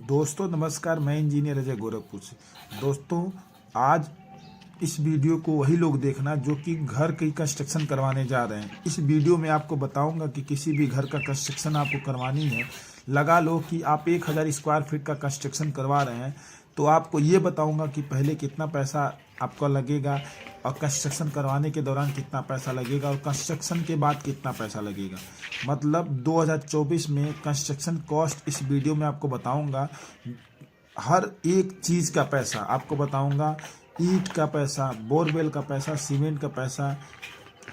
दोस्तों नमस्कार, मैं इंजीनियर अजय गोरखपुर से। दोस्तों आज इस वीडियो को वही लोग देखना जो कि घर की कंस्ट्रक्शन करवाने जा रहे हैं। इस वीडियो में आपको बताऊंगा कि किसी भी घर का कंस्ट्रक्शन आपको करवानी है, लगा लो कि आप 1000 स्क्वायर फीट का कंस्ट्रक्शन करवा रहे हैं, तो आपको ये बताऊंगा कि पहले कितना पैसा आपका लगेगा और कंस्ट्रक्शन करवाने के दौरान कितना पैसा लगेगा और कंस्ट्रक्शन के बाद कितना पैसा लगेगा। मतलब 2024 में कंस्ट्रक्शन कॉस्ट इस वीडियो में आपको बताऊंगा। हर एक चीज़ का पैसा आपको बताऊंगा, ईंट का पैसा, बोरवेल का पैसा, सीमेंट का पैसा,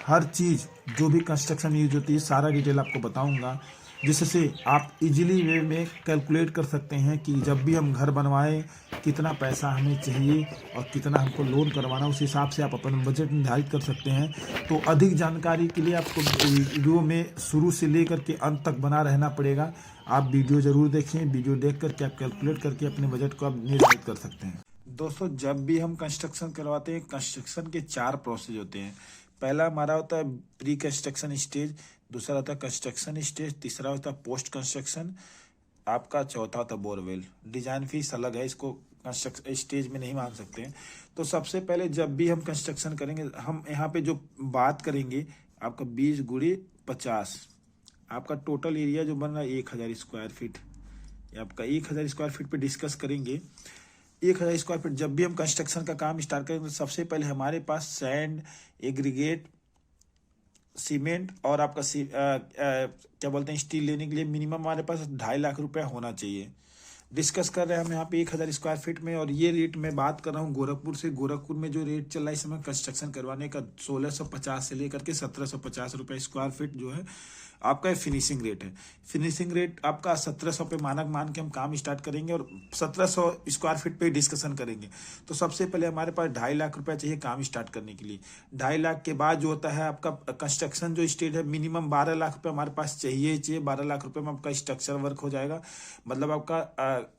हर चीज़ जो भी कंस्ट्रक्शन यूज होती है सारा डिटेल आपको बताऊंगा, जिससे आप इजीली वे में कैलकुलेट कर सकते हैं कि जब भी हम घर बनवाएं कितना पैसा हमें चाहिए और कितना हमको लोन करवाना, उस हिसाब से आप अपना बजट निर्धारित कर सकते हैं। तो अधिक जानकारी के लिए आपको वीडियो में शुरू से लेकर के अंत तक बना रहना पड़ेगा। आप वीडियो ज़रूर देखें, वीडियो देख करके आप कैलकुलेट करके अपने बजट को आप निर्धारित कर सकते हैं। दोस्तों जब भी हम कंस्ट्रक्शन करवाते हैं, कंस्ट्रक्शन के 4 प्रोसेस होते हैं। पहला हमारा होता है प्री कंस्ट्रक्शन स्टेज, दूसरा होता है कंस्ट्रक्शन स्टेज, तीसरा होता है पोस्ट कंस्ट्रक्शन, आपका चौथा होता है बोरवेल। डिजाइन फीस अलग है, इसको कंस्ट्रक्शन स्टेज में नहीं मान सकते हैं। तो सबसे पहले जब भी हम कंस्ट्रक्शन करेंगे, हम यहाँ पे जो बात करेंगे आपका 20 गुणे 50, आपका टोटल एरिया जो बन रहा है 1000 स्क्वायर फीट, आपका 1000 स्क्वायर फीट पे डिस्कस करेंगे। 1000 स्क्वायर फीट जब भी हम कंस्ट्रक्शन का काम स्टार्ट करेंगे तो सबसे पहले हमारे पास सैंड, एग्रीगेट, सीमेंट और आपका क्या बोलते हैं स्टील लेने के लिए मिनिमम हमारे पास 2.5 लाख रुपया होना चाहिए। डिस्कस कर रहे हैं हम यहाँ पे 1000 स्क्वायर फीट में, और ये रेट मैं बात कर रहा हूँ गोरखपुर से। गोरखपुर में जो रेट चल रहा है इस समय कंस्ट्रक्शन करवाने का 1650 से लेकर के 1750 रुपये स्क्वायर फीट जो है आपका फिनिशिंग रेट है। फिनिशिंग रेट आपका 1700 पे मानक मान के हम काम स्टार्ट करेंगे और 1700 स्क्वायर फीट पे डिस्कशन करेंगे। तो सबसे पहले हमारे पास 2.5 लाख रुपया चाहिए काम स्टार्ट करने के लिए। 2.5 लाख के बाद जो होता है आपका कंस्ट्रक्शन जो स्टेज है, मिनिमम 12 लाख रुपये हमारे पास चाहिए। 12 लाख रुपये में आपका स्ट्रक्चर वर्क हो जाएगा। मतलब आपका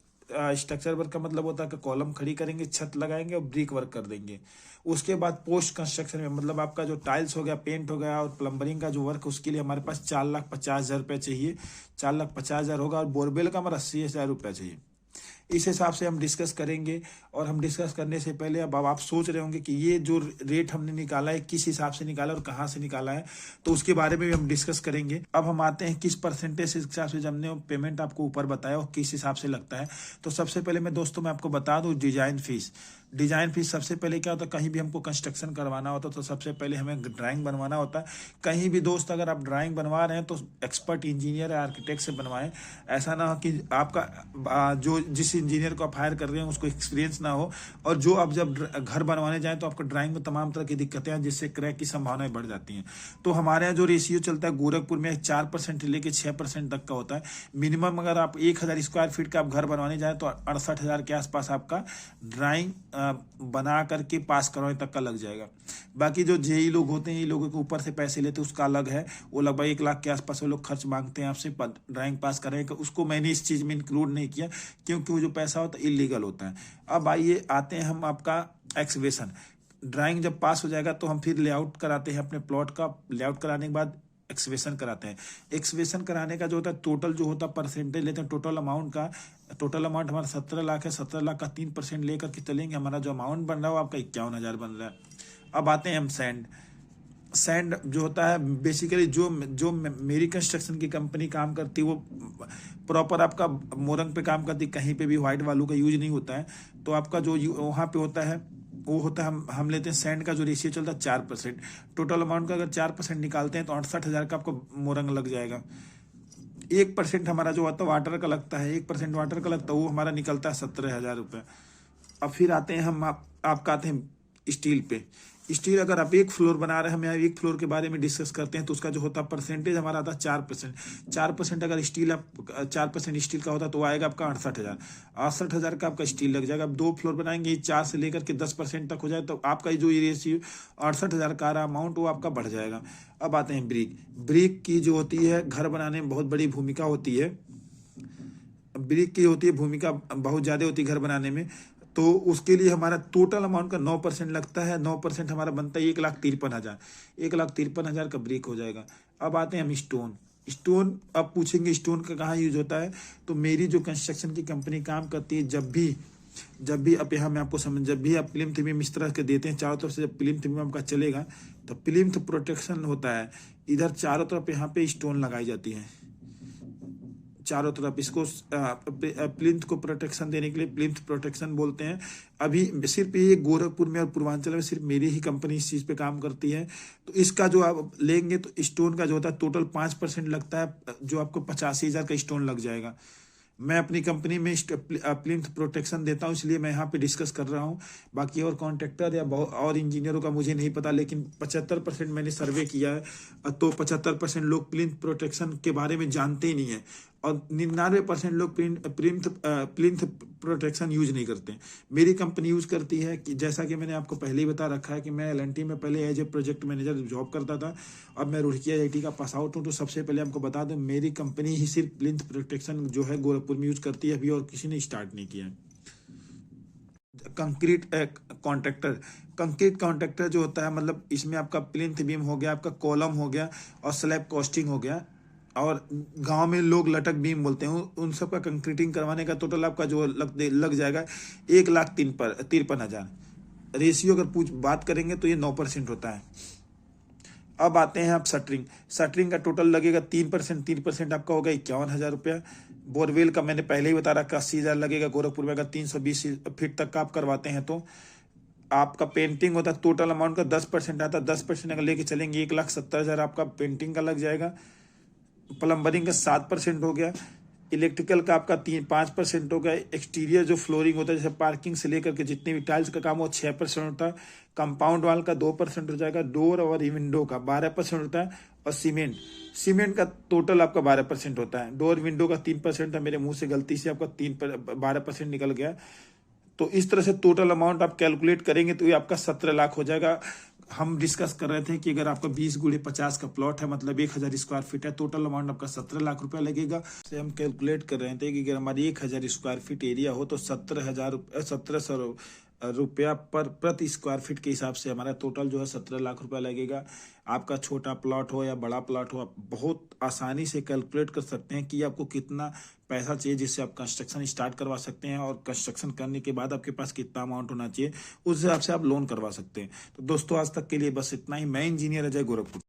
स्ट्रक्चर वर्क का मतलब होता है कि कॉलम खड़ी करेंगे, छत लगाएंगे और ब्रिक वर्क कर देंगे। उसके बाद पोस्ट कंस्ट्रक्शन में मतलब आपका जो टाइल्स हो गया, पेंट हो गया और प्लम्बरिंग का जो वर्क, उसके लिए हमारे पास 4,50,000 रुपये चाहिए। 4,50,000 होगा और बोरवेल का हमारा 80,000 रुपया चाहिए। इस हिसाब से हम डिस्कस करेंगे। और हम डिस्कस करने से पहले अब आप सोच रहे होंगे कि ये जो रेट हमने निकाला है किस हिसाब से निकाला और कहाँ से निकाला है, तो उसके बारे में भी हम डिस्कस करेंगे। अब हम आते हैं किस परसेंटेज के हिसाब से हमने पेमेंट आपको ऊपर बताया और किस हिसाब से लगता है। तो सबसे पहले मैं आपको बता दूं डिजाइन फीस। डिजाइन फीस सबसे पहले क्या होता है, कहीं भी हमको कंस्ट्रक्शन करवाना होता है तो सबसे पहले हमें ड्राइंग बनवाना होता है। कहीं भी दोस्त अगर आप ड्राइंग बनवा रहे हैं तो एक्सपर्ट इंजीनियर या आर्किटेक्ट से बनवाएं। ऐसा ना हो कि आपका जो जिस इंजीनियर को आप हायर कर रहे हैं उसको एक्सपीरियंस ना हो, और जो आप जब घर बनवाने जाएं तो आपको ड्राइंग में तमाम तरह की दिक्कतें हैं जिससे क्रैक की संभावनाएं बढ़ जाती हैं। तो हमारे यहाँ जो रेशियो चलता है गोरखपुर में 4% से लेकर 6% तक का होता है। मिनिमम अगर आप 1000 स्क्वायर फीट का आप घर बनवाने जाए तो 68,000 के आसपास आपका ड्राइंग बना करके पास करवाने तक का लग जाएगा। बाकी जो जेई लोग होते हैं, ये लोगों के ऊपर से पैसे लेते हैं, उसका अलग है। वो लगभग 1 लाख के आसपास वो लोग खर्च मांगते हैं आपसे ड्राइंग पास कराने का। उसको मैंने इस चीज़ में इंक्लूड नहीं किया क्योंकि वो जो पैसा होता है इलीगल होता है। अब आइए आते हैं हम आपका एक्सवेशन। ड्राइंग जब पास हो जाएगा तो हम फिर लेआउट कराते हैं अपने प्लॉट का। लेआउट कराने के बाद एक्सवेशन कराते हैं। एक्सवेशन कराने का जो होता है टोटल जो होता है परसेंटेज लेते हैं टोटल अमाउंट का। टोटल अमाउंट हमारा 17 लाख है। 17 लाख का 3% लेकर के चलेंगे, हमारा जो अमाउंट बन रहा है वो आपका 51,000 बन रहा है। अब आते हैं हम सैंड जो होता है बेसिकली जो मेरी कंस्ट्रक्शन की कंपनी काम करती है वो प्रॉपर आपका मोरंग पे काम करती, कहीं पे भी व्हाइट वालू का यूज नहीं होता है। तो आपका जो वहाँ पे होता है वो होता है हम लेते हैं सैंड का जो रेशियो चलता है 4%। टोटल अमाउंट का अगर 4% निकालते हैं तो 68,000 का आपको मोरंग लग जाएगा। 1% हमारा जो होता है वाटर का लगता है, 1% वाटर का लगता है, वो हमारा निकलता है 17,000 रुपये। अब फिर आते हैं हम आपका आते हैं स्टील पे। स्टील अगर आप 1 फ्लोर बना रहे हैं, हम यहाँ 1 फ्लोर के बारे में डिस्कस करते हैं तो उसका जो होता है परसेंटेज हमारा आता है 4%। 4% अगर स्टील आप 4% स्टील का होता है तो आएगा आपका 68,000। 68,000 का आपका स्टील लग जाएगा। अब 2 फ्लोर बनाएंगे, 4 से लेकर के 10% तक हो जाए तो आपका जो ये रेशियो 68,000 का अमाउंट वो आपका बढ़ जाएगा। अब आते हैं ब्रिक की जो होती है घर बनाने में बहुत बड़ी भूमिका होती है। ब्रिक की होती है भूमिका बहुत ज़्यादा होती है घर बनाने में। तो उसके लिए हमारा टोटल अमाउंट का 9% लगता है। 9% हमारा बनता है 1,53,000। 1,53,000 का ब्रिक हो जाएगा। अब आते हैं हम स्टोन। स्टोन, अब पूछेंगे स्टोन का कहाँ यूज होता है, तो मेरी जो कंस्ट्रक्शन की कंपनी काम करती है, जब भी अब यहाँ मैं आपको समझ, जब भी आप प्लिम्थ बीम इस तरह के देते हैं चारों तरफ से, जब प्लिम्थ बीम आपका चलेगा तो प्लिम्थ प्रोटेक्शन होता है, इधर चारों तरफ यहाँ पे स्टोन लगाई जाती है चारों तरफ। इसको प्लिम्थ को प्रोटेक्शन देने के लिए प्लिम्थ प्रोटेक्शन बोलते हैं। अभी सिर्फ ये गोरखपुर में और पूर्वांचल में सिर्फ मेरी ही कंपनी इस चीज़ पे काम करती है। तो इसका जो आप लेंगे तो स्टोन का जो होता है टोटल 5% लगता है, जो आपको 85,000 का स्टोन लग जाएगा। मैं अपनी कंपनी में प्लिम्थ प्रोटेक्शन देता हूं, इसलिए मैं यहाँ पे डिस्कस कर रहा हूं। बाकी और कॉन्ट्रैक्टर या और इंजीनियरों का मुझे नहीं पता, लेकिन 75% मैंने सर्वे किया है तो 75% लोग प्लिम्थ प्रोटेक्शन के बारे में जानते ही नहीं है, और 99% लोग प्लिम्थ प्रोटेक्शन यूज नहीं करते। मेरी कंपनी यूज करती है कि जैसा कि मैंने आपको पहले ही बता रखा है कि मैं एल&टी में पहले as a project manager job करता था। अब मैं रुड़की IIT का पास आउट हूँ। तो सबसे पहले आपको बता दूं, मेरी कंपनी ही सिर्फ प्लिम्थ प्रोटेक्शन जो है गोरखपुर में यूज करती है, अभी और किसी ने स्टार्ट नहीं किया है। कंक्रीट कॉन्ट्रैक्टर जो होता है, मतलब इसमें आपका प्लिंथ बीम हो गया, आपका कॉलम हो गया और स्लैब कॉस्टिंग हो गया, और गांव में लोग लटक बीम बोलते हैं, उन सब का कंक्रीटिंग करवाने का टोटल आपका जो लग जाएगा 1,53,000। रेशियो अगर बात करेंगे तो ये 9% होता है। अब आते हैं आप शटरिंग का टोटल लगेगा 3% आपका होगा 51,000 रुपया। बोरवेल का मैंने पहले ही बता रखा 80,000 लगेगा। गोरखपुर में अगर 320 फीट तक का आप करवाते हैं तो आपका पेंटिंग होता है, टोटल अमाउंट का 10% आता है। 10% अगर लेके चलेंगे 1,70,000 आपका पेंटिंग का लग जाएगा। प्लम्बरिंग का 7% हो गया। इलेक्ट्रिकल का आपका 5% हो गया। एक्सटीरियर जो फ्लोरिंग होता है, जैसे पार्किंग से लेकर के जितने भी टाइल्स का काम हो 6% होता है। कंपाउंड वाल का 2% हो जाएगा। डोर और विंडो का 12% होता है। और सीमेंट का टोटल आपका 12% होता है। डोर विंडो का 3% था, मेरे मुंह से गलती से आपका 12% निकल गया। तो इस तरह से टोटल अमाउंट आप कैलकुलेट करेंगे तो ये आपका 17 लाख हो जाएगा। हम डिस्कस कर रहे थे कि अगर आपका 20x50 का प्लॉट है, मतलब 1,000 स्क्वायर फीट है, टोटल अमाउंट आपका 17 लाख रुपया लगेगा। से हम कैलकुलेट कर रहे थे कि अगर हमारी 1,000 स्क्वायर फीट एरिया हो तो 17,000 रुपया प्रति स्क्वायर फीट के हिसाब से हमारा टोटल जो है 17 लाख रुपया लगेगा। आपका छोटा प्लॉट हो या बड़ा प्लॉट हो, आप बहुत आसानी से कैलकुलेट कर सकते हैं कि आपको कितना पैसा चाहिए जिससे आप कंस्ट्रक्शन स्टार्ट करवा सकते हैं, और कंस्ट्रक्शन करने के बाद आपके पास कितना अमाउंट होना चाहिए उस हिसाब से आप लोन करवा सकते हैं। तो दोस्तों आज तक के लिए बस इतना ही। मैं इंजीनियर अजय, गोरखपुर।